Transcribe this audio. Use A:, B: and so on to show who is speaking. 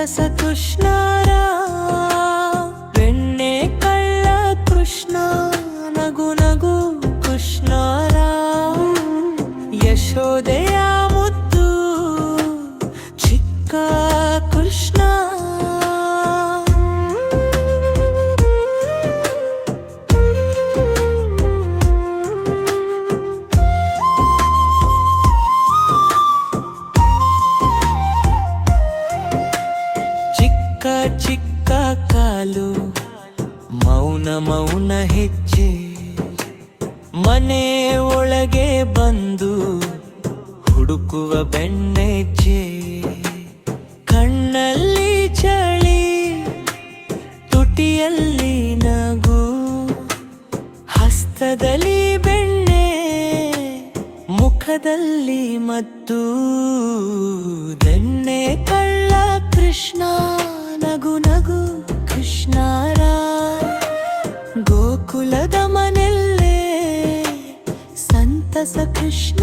A: ಸಂತಸ ಕೃಷ್ಣರ ಬೆಣ್ಣೆ ಕಳ್ಳ ಕೃಷ್ಣ ನಗು ನಗು ಕೃಷ್ಣರ ಯಶೋದೆಯ ಮುದ್ದು ಚಿಕ್ಕ ಕೃಷ್ಣ ಚಿಕ್ಕ ಚಿಕ್ಕ ಕಾಲು ಮೌನ ಮೌನ ಹೆಜ್ಜೆ ಮನೆ ಒಳಗೆ ಬಂದು ಹುಡುಕುವ ಬೆಣ್ಣೆಜ್ಜೆ ಕಣ್ಣಲ್ಲಿ ಚಳಿ ತುಟಿಯಲ್ಲಿ ನಗು ಹಸ್ತದಲ್ಲಿ ಬೆಣ್ಣೆ ಮುಖದಲ್ಲಿ ಮದ್ದು ಬೆಣ್ಣೆ ಕಳ್ಳ ಕೃಷ್ಣ ನಗು ನಗು ಕೃಷ್ಣರ ಗೋಕುಲದ ಮನೆಯಲ್ಲೇ ಸಂತಸ ಕೃಷ್ಣ